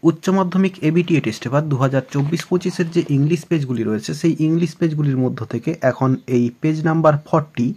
উচ্চ মাধ্যমিক ABTA test paper 2024-25 যে ইংলিশ পেজগুলি রয়েছে সেই ইংলিশ পেজগুলির মধ্য থেকে এখন এই পেজ নাম্বার 40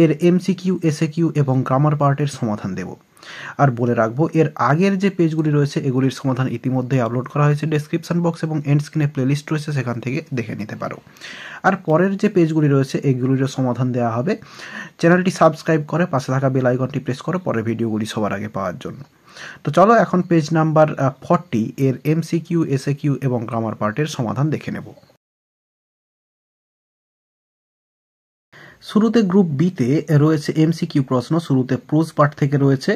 এর এমসিকিউ, এসএকিউ এবং গ্রামার পার্টের সমাধান দেব। আর বলে রাখবো এর আগের যে পেজগুলি রয়েছে এগুলির সমাধান ইতিমধ্যে আপলোড করা হয়েছে ডেসক্রিপশন বক্স এবং এন্ড স্ক্রিনে প্লেলিস্ট রয়েছে, সেখান থেকে দেখে নিতে পারো। আর পরের যে পেজগুলি রয়েছে এগুলিরও সমাধান দেওয়া হবে। চ্যানেলটি সাবস্ক্রাইব করে পাশে থাকা বেল আইকনটি প্রেস করো পরের ভিডিওগুলি সবার আগে পাওয়ার জন্য। তো চলো এখন পেজ নাম্বার 40 এর এমসিকিউ, এসএকিউ এবং গ্রামার পার্টের সমাধান দেখে নেব। শুরুতে গ্রুপ বিতে রয়েছে এমসিকিউ প্রশ্ন। শুরুতে প্রোজ পার্ট থেকে রয়েছে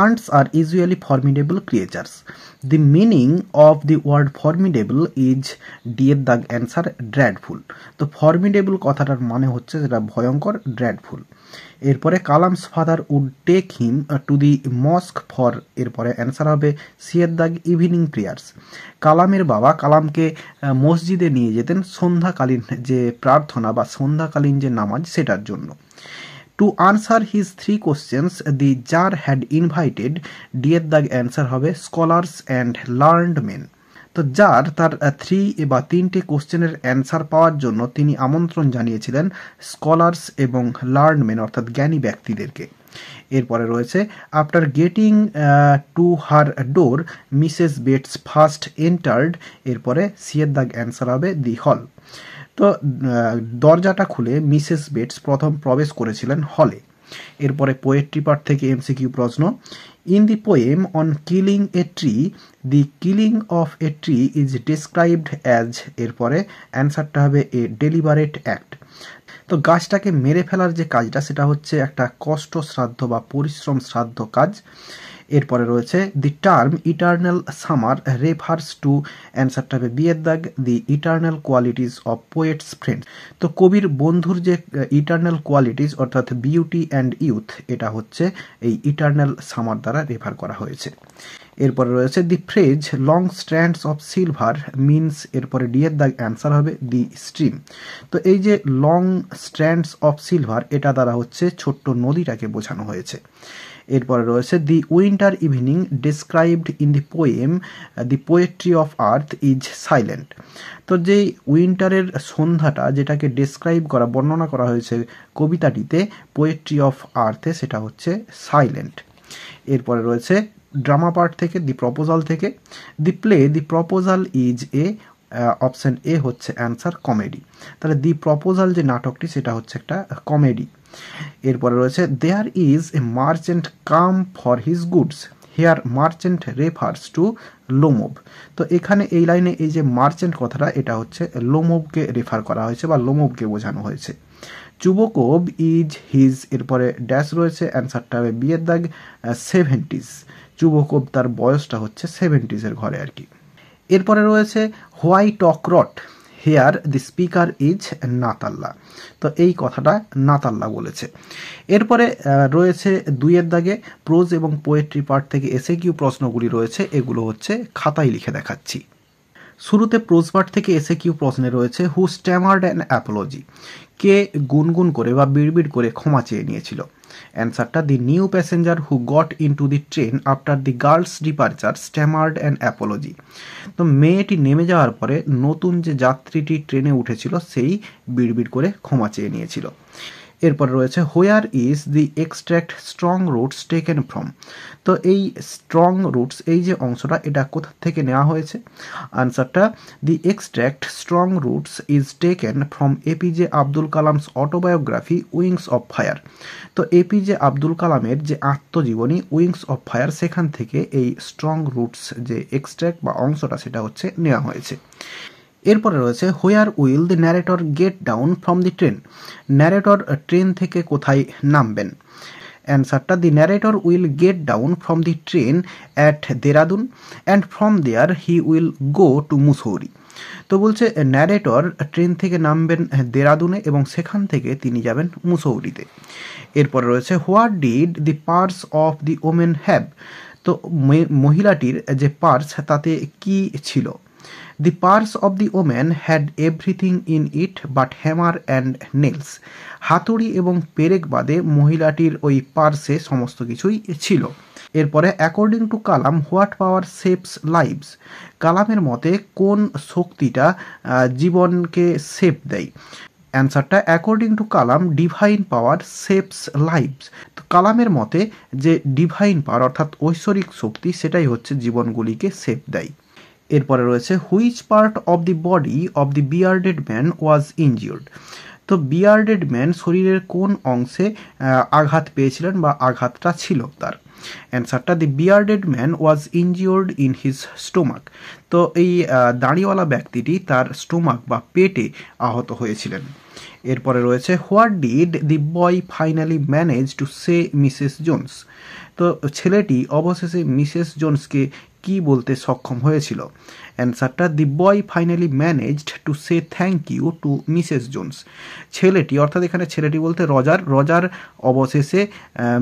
আন্টস আর usually formidable creatures. The meaning of the word formidable is ডিয়ের দাগ অ্যান্সার ড্র্যাডফুল। তো ফর্মিডেবল কথাটার মানে হচ্ছে যেটা ভয়ঙ্কর, ড্র্যাডফুল। এরপরে Kalam's father would take him to the mosque for, এরপরে অ্যান্সার হবে সিয়ের দাগ ইভিনিং প্রেয়ার্স। কালামের বাবা কালামকে মসজিদে নিয়ে যেতেন সন্ধ্যাকালীন যে প্রার্থনা বা সন্ধ্যাকালীন যে নামাজ সেটার জন্য। To answer his 3 questions the tsar had invited, ডিয়ের দাগ অ্যান্সার হবে স্কলার্স অ্যান্ড লার্নড মেন। তো জার তার 3 কোশ্চেনের অ্যান্সার পাওয়ার জন্য তিনি আমন্ত্রণ জানিয়েছিলেন স্কলার্স এবং লার্ন মেন অর্থাৎ জ্ঞানী ব্যক্তিদেরকে। এরপরে রয়েছে after getting to her door Mrs bets first entered, এরপরে সিয়ের দাগ অ্যান্সার হবে দি হল। তো দরজাটা খুলে মিসেস বেটস প্রথম প্রবেশ করেছিলেন হলে। এরপরে পোয়েট্রি পার্ট থেকে এমসিকিউ প্রশ্ন। In the poem on killing a tree, the killing of a tree is described as, এরপরে অ্যান্সারটা হবে এ ডেলিবারেট অ্যাক্ট। তো গাছটাকে মেরে ফেলার যে কাজটা সেটা হচ্ছে একটা কষ্ট শ্রাদ্ধ বা পরিশ্রম শ্রাদ্ধ কাজ। এরপরে রয়েছে the term eternal summer refers to, অ্যান্সারটা হবে বি এর দাগ the eternal qualities of poet's friends. তো কবির বন্ধুর যে ইটার্নাল কোয়ালিটিস অর্থাৎ বিউটি অ্যান্ড ইউথ, এটা হচ্ছে এই ইটার্নাল সামার দ্বারা রেফার করা হয়েছে। এরপরে রয়েছে the phrase long strands of silver means, এরপরে ডি এর দাগ অ্যান্সার হবে দি স্ট্রিম। তো এই যে লং স্ট্র্যান্ডস অফ সিলভার এটা দ্বারা হচ্ছে ছোট্ট নদীটাকে বোঝানো হয়েছে। এরপরে রয়েছে the winter evening described in the poem the poetry of earth is silent. তো যেই উইন্টারের সন্ধ্যাটা যেটাকে ডেসক্রাইব করা বর্ণনা করা হয়েছে কবিতাটিতে পোয়েট্রি অফ আর্থে সেটা হচ্ছে সাইলেন্ট। এরপরে রয়েছে ড্রামা পার্ট থেকে দি প্রপোজাল থেকে the play the proposal is a, option A হচ্ছে অ্যান্সার কমেডি। তাহলে দি প্রপোজাল যে নাটকটি সেটা হচ্ছে একটা কমেডি। এরপরে রয়েছে there is a merchant come for his goods, here merchant refers to Lomov. তো এখানে এই লাইনে এই যে মার্চেন্ট কথাটা এটা হচ্ছে লোমোভকে রেফার করা হয়েছে বা লোমোভকে বোঝানো হয়েছে। চুবকোভ ইজ হিজ, এরপরে ড্যাশ রয়েছে অ্যান্সারটা হবে বি এর দাগ 70s। চুবকোভ তার বয়সটা হচ্ছে 70s ঘরে আর কি। এরপরে রয়েছে why talk rot, here the speaker is Natalya. তো এই কথাটা নাতাল্লা বলেছে। এরপরে রয়েছে 2 দাগে প্রোজ এবং পোয়েট্রি পার্ট থেকে এসএকিউ প্রশ্নগুলি রয়েছে, এগুলো হচ্ছে খাতায় লিখে দেখাচ্ছি। শুরুতে প্রোজ পার্ট থেকে এসএকিউ প্রশ্নে রয়েছে হু স্ট্যামার্ড অ্যান অ্যাপোলজি, কে গুনগুন করে বা বিড়বিড় করে ক্ষমা চেয়ে নিয়েছিল। অ্যান্সারটা the new passenger who got in to the train after the girl's departure stammered an apology. তো মেয়েটি নেমে যাওয়ার পরে নতুন যে যাত্রীটি ট্রেনে উঠেছিল সেই বিড়বিড় করে ক্ষমা চেয়ে নিয়েছিল। এরপর রয়েছে where is the extract strong roots taken from. তো এই স্ট্রং রুটস এই যে অংশটা এটা কোথা থেকে নেওয়া হয়েছে। আনসারটা the extract strong roots is taken from A P J Abdul Kalam's autobiography wings of fire. তো এপিজে আব্দুল কালামের যে আত্মজীবনী উইংস অফ ফায়ার সেখান থেকে এই স্ট্রং রুটস যে এক্সট্র্যাক্ট বা অংশটা সেটা হচ্ছে নেওয়া হয়েছে। এরপরে রয়েছে where will the narrator get down from the train, narrator train থেকে কোথায় নামবেন। অ্যান্সারটা the narrator will get down from the train at Dehradun and from there he will go to Mussoorie. তো বলছে ন্যারেটর ট্রেন থেকে নামবেন দেরাদুনে এবং সেখান থেকে তিনি যাবেন মুসৌরিতে। এরপরে রয়েছে what did the purse of the women have. তো মহিলাটির যে পার্স তাতে কি ছিল। The purse of the woman had everything in it but hammer and nails. হাতুড়ি এবং পেরেক বাদে মহিলাটির ওই পার্সে সমস্ত কিছুই ছিল। এরপরে according to Kalam what power saves lives, কালামের মতে কোন শক্তিটা জীবনকে সেভ দেয়। অ্যান্সারটা according to Kalam divine power saves lives. তো কালামের মতে যে ডিভাইন পাওয়ার অর্থাৎ ঐশ্বরিক শক্তি সেটাই হচ্ছে জীবনগুলিকে সেভ দেয়। এরপরে রয়েছে which part of the body of the bearded man was injured. তো বিয়ার্ডেড ম্যান শরীরের কোন অংশে আঘাত পেয়েছিলেন বা আঘাতটা ছিল তার। অ্যান্সারটা দি bearded man was injured in his stomach. তো এই দাড়িওয়ালা ব্যক্তিটি তার স্টোমাক বা পেটে আহত হয়েছিলেন। এরপরে রয়েছে what did the boy finally manage to say Mrs Jones. তো ছেলেটি অবশেষে মিসেস জোন্সকে কি বলতে সক্ষম হয়েছিল। অ্যান্সারটা the boy finally managed to say thank you to Mrs Jones. ছেলেটি অর্থাৎ এখানে ছেলেটি বলতে রজার অবশেষে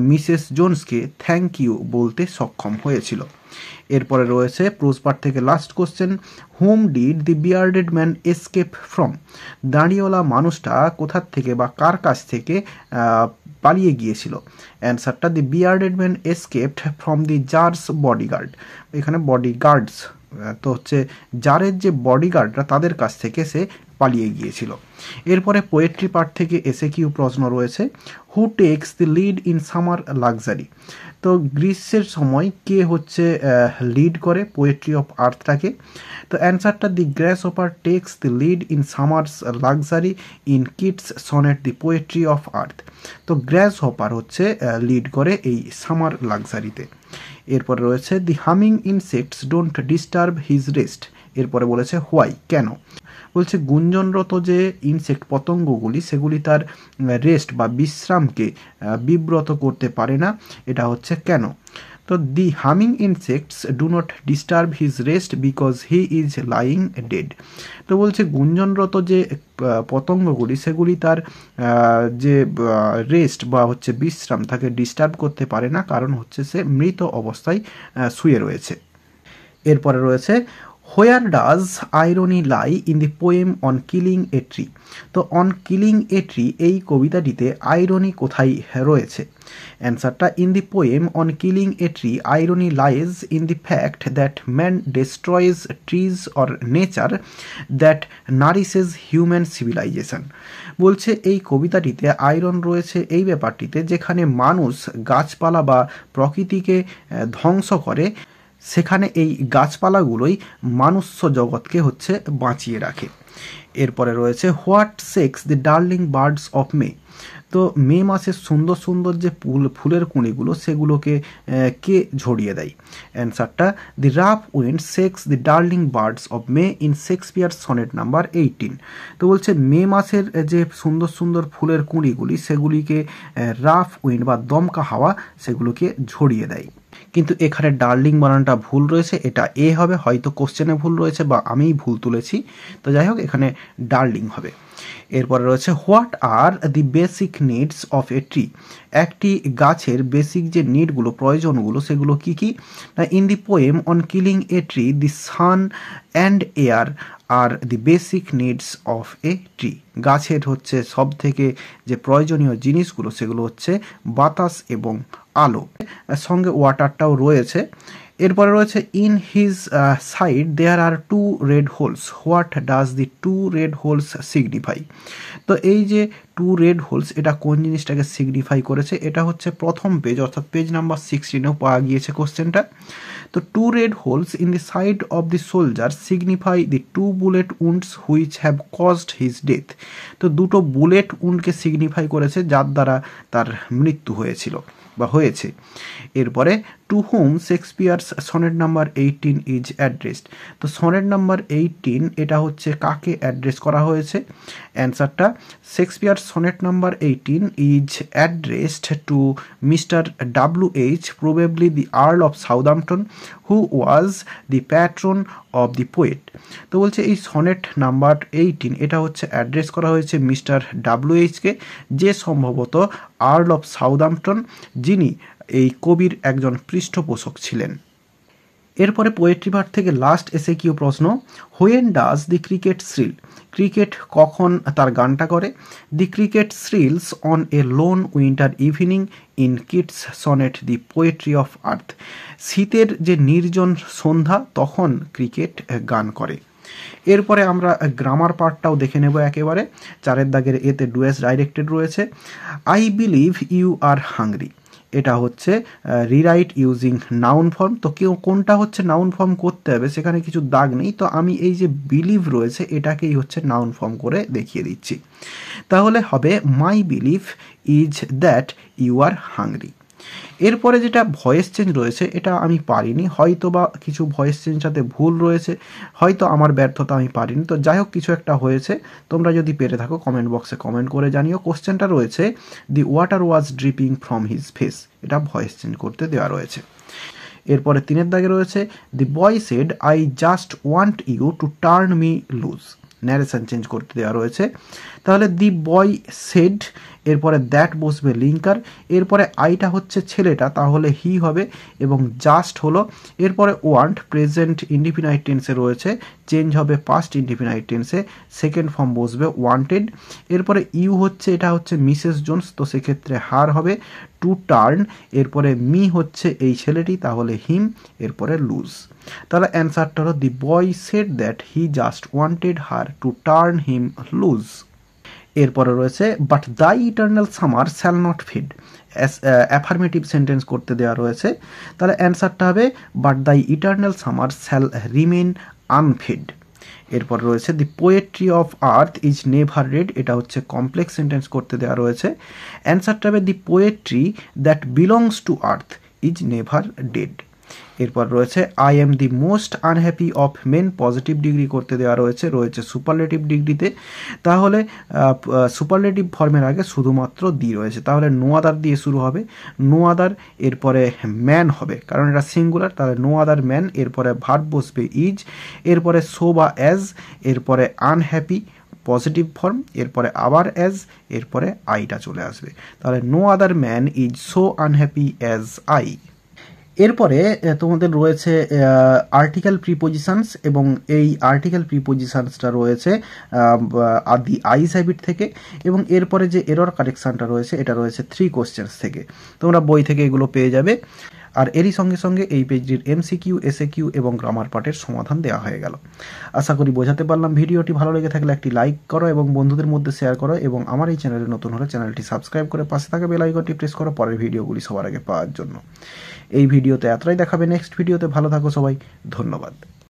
মিসেস জোন্সকে থ্যাংক ইউ বলতে সক্ষম হয়েছিল। এরপরে রয়েছে প্রোজ পার্ট থেকে last question whom did the bearded man escape from. দাঁড়িওয়ালা মানুষটা কোথার থেকে বা কার কাছ থেকে পালিয়ে গিয়েছিল। অ্যান্সারটা দি bearded man escaped from the jars bodyguard. এখানে বডিগার্ডস তো হচ্ছে জারের যে বডিগার্ডরা তাদের কাছ থেকে সে পালিয়ে গিয়েছিল। এরপরে পোয়েট্রি পার্ট থেকে এসএকিউ প্রশ্ন রয়েছে হু text the lead in summer luxury. তো গ্রীষ্মের সময় কে হচ্ছে লিড করে পোয়েট্রি অফ আর্থটাকে। তো অ্যান্সারটা the grasshopper takes the lead in summer's luxury in Keats sonnet the poetry of earth. তো গ্র্যাস হোপার হচ্ছে লিড করে এই সামার লাক্সারিতে। এরপরে রয়েছে the humming insects don't disturb his rest. এরপরে বলেছে হোয়াই, কেন। বলছে গুঞ্জনরত যে ইনসেক্ট পতঙ্গগুলি সেগুলি তার রেস্ট বা বিশ্রামকে বিব্রত করতে পারে না, এটা হচ্ছে কেন। তো the humming insects do not disturb his rest because he is lying dead. তো বলছে গুঞ্জনরত যে পতঙ্গগুলি সেগুলি তার যে রেস্ট বা হচ্ছে বিশ্রাম তাকে ডিস্টার্ব করতে পারে না, কারণ হচ্ছে সে মৃত অবস্থায় শুয়ে রয়েছে। এরপরে রয়েছে where does irony lie in the poem on killing a tree. তো অন কিলিং এ ট্রি এই কবিতাটিতে আইরনি কোথায় রয়েছে। অ্যান্সারটা in the poem on killing a tree irony lies in the fact that man destroys trees or nature that nourishes human civilization. বলছে এই কবিতাটিতে iron রয়েছে এই ব্যাপারটিতে যেখানে মানুষ গাছপালা বা প্রকৃতিকে ধ্বংস করে, সেখানে এই গাছপালাগুলোই মানুষ্য জগৎকে হচ্ছে বাঁচিয়ে রাখে। এরপরে রয়েছে what sex the darling buds of মে। তো মে মাসের সুন্দর সুন্দর যে ফুলের কুঁড়িগুলো সেগুলোকে কে ঝরিয়ে দেয়। অ্যান্সারটা the rough wind shakes the darling buds of May in Shakespeare sonnet number 18। তো বলছে মে মাসের যে সুন্দর সুন্দর ফুলের কুঁড়িগুলি সেগুলিকে রাফ উইন্ড বা দমকা হাওয়া সেগুলোকে ঝরিয়ে দেয়। কিন্তু এখানে ডার্লিং বানানটা ভুল রয়েছে, এটা এ হবে, হয়তো কোশ্চেনে ভুল রয়েছে বা আমিই ভুল তুলেছি, তো যাই হোক এখানে ডার্লিং হবে। এরপরে রয়েছে what are the basic needs of a tree. একটি গাছের বেসিক যে নিডগুলো প্রয়োজনগুলো সেগুলো কি কি না in the poem on killing a tree the sun and air are the basic needs of a tree. গাছের হচ্ছে সব থেকে যে প্রয়োজনীয় জিনিসগুলো সেগুলো হচ্ছে বাতাস এবং আলো, সঙ্গে ওয়াটারটাও রয়েছে। এরপরে রয়েছে in his side there are 2 red holes what does the 2 red holes signify. তো এই যে 2 রেড হোলস এটা কোন জিনিসটাকে সিগনিফাই করেছে, এটা হচ্ছে প্রথম পেজ অর্থাৎ পেজ নাম্বার 16-এও পাওয়া গিয়েছে কোশ্চেনটা। তো 2 red holes in the side of the soldier signify the 2 bullet wounds which have caused his death. তো দুটো বুলেট উন্ডকে সিগনিফাই করেছে যার দ্বারা তার মৃত্যু হয়েছিল বা হয়েছে। এরপরে to whom Shakespeare's sonnet number 18 is addressed. তো সনেট নাম্বার 18 এটা হচ্ছে কাকে অ্যাড্রেস করা হয়েছে। অ্যান্সারটা Shakespeare sonnet number 18 is addressed to mister WH probably the earl of Southampton who was the patron of the poet. তো বলছে এই সনেট নাম্বার 18 এটা হচ্ছে অ্যাড্রেস করা হয়েছে মিস্টার WH-কে, যে সম্ভবত আর্ল অফ সাউদাম্পটন যিনি এই কবির একজন পৃষ্ঠপোষক ছিলেন। এরপরে পোয়েট্রি পার্ট থেকে লাস্ট এসে কিউ প্রশ্ন, when does the cricket thrill, cricket কখন তার গানটা করে, the cricket thrills on a lone winter evening in Keats sonnet the poetry of earth, শীতের যে নির্জন সন্ধ্যা তখন ক্রিকেট গান করে। এরপরে আমরা গ্রামার পার্টটাও দেখে নেব একেবারে। 4 দাগের এতে ডুয়েস ডাইরেক্টেড রয়েছে, I believe you are hungry, এটা হচ্ছে রিরাইট ইউজিং নাউন ফর্ম। তো কেউ কোনটা হচ্ছে নাউন ফর্ম করতে হবে সেখানে কিছু দাগ নেই, তো আমি এই যে বিলিভ রয়েছে এটাকেই হচ্ছে নাউন ফর্ম করে দেখিয়ে দিচ্ছি। তাহলে হবে my belief is that you are hungry. এরপরে যেটা ভয়েস চেঞ্জ রয়েছে এটা আমি পারিনি, হয়তো বা কিছু ভয়েস চেঞ্জ সাথে ভুল রয়েছে, হয়তো আমার ব্যর্থতা, আমি পারিনি। তো যাই হোক কিছু একটা হয়েছে, তোমরা যদি পেরে থাকো কমেন্ট বক্সে কমেন্ট করে জানিও। কোশ্চেনটা রয়েছে the water was dripping from his face, এটা ভয়েস চেঞ্জ করতে দেওয়া রয়েছে। এরপরে 3 দাগে রয়েছে the boy said I just want you to turn me loose, narration change করতে দেওয়া রয়েছে। তাহলে দি বয় সেড, এরপরে দ্যাট বসবে লিঙ্কার, এরপরে আইটা হচ্ছে ছেলেটা তাহলে হি হবে এবং জাস্ট হলো। এরপরে ওয়ান্ট প্রেজেন্ট ইনডিফিনাইট টেন্সে রয়েছে, চেঞ্জ হবে পাস্ট ইনডিফিনাইট টেন্সে, সেকেন্ড ফর্ম বসবে ওয়ান্টেড। এরপরে ইউ হচ্ছে এটা হচ্ছে মিসেস জোন্স, তো সেক্ষেত্রে হার হবে। টু টার্ন, এরপরে মি হচ্ছে এই ছেলেটি তাহলে হিম, এরপরে লুজ। তাহলে অ্যান্সারটা হলো the boy said that he just wanted her to turn him loose. এরপরে রয়েছে but the eternal summer shall not fade, affirmative sentence করতে দেওয়া রয়েছে। তাহলে অ্যান্সারটা হবে but the eternal summer shall remain unfaded. এরপর রয়েছে the poetry of earth is never dead, এটা হচ্ছে কমপ্লেক্স সেন্টেন্স করতে দেওয়া রয়েছে। অ্যান্সারটা হবে the poetry that belongs to earth is never dead. এরপর রয়েছে I am the most unhappy of men, positive degree করতে দেওয়া রয়েছে সুপারলেটিভ ডিগ্রিতে। তাহলে সুপারলেটিভ ফর্মের আগে শুধুমাত্র দি রয়েছে, তাহলে নো আদার দিয়ে শুরু হবে, নো আদার, এরপরে ম্যান হবে কারণ এটা সিঙ্গুলার, তাহলে নো আদার ম্যান, এরপরে ভার্ব বসবে ইজ, এরপরে সো বা অ্যাজ, এরপরে আনহ্যাপি পজিটিভ ফর্ম, এরপরে আবার অ্যাজ, এরপরে আইটা চলে আসবে। তাহলে no other man is so unhappy as I. এরপরে তোমাদের রয়েছে আর্টিকেল প্রিপোজিশনস, এবং এই আর্টিকেল প্রিপোজিশনসটা রয়েছে দি আইস হ্যাবিট থেকে, এবং এরপরে যে এরর কারেকশানটা রয়েছে এটা রয়েছে 3 কোশ্চেন্স থেকে। তোমরা বই থেকে এগুলো পেয়ে যাবে। আর এরই সঙ্গে সঙ্গে এই পেজটির এমসিকিউ, এসএকিউ এবং গ্রামার পার্টের সমাধান দেওয়া হয়ে গেল। আশা করি বোঝাতে পারলাম। ভিডিওটি ভালো লেগে থাকলে একটি লাইক করো এবং বন্ধুদের মধ্যে শেয়ার করো, এবং আমার এই চ্যানেলে নতুন হলে চ্যানেলটি সাবস্ক্রাইব করে পাশে থাকা বেল আইকনটি প্রেস করো পরের ভিডিওগুলি সবার আগে পাওয়ার জন্য। এই ভিডিওতে এতটাই, দেখাবে নেক্সট ভিডিওতে। ভালো থাকো সবাই, ধন্যবাদ।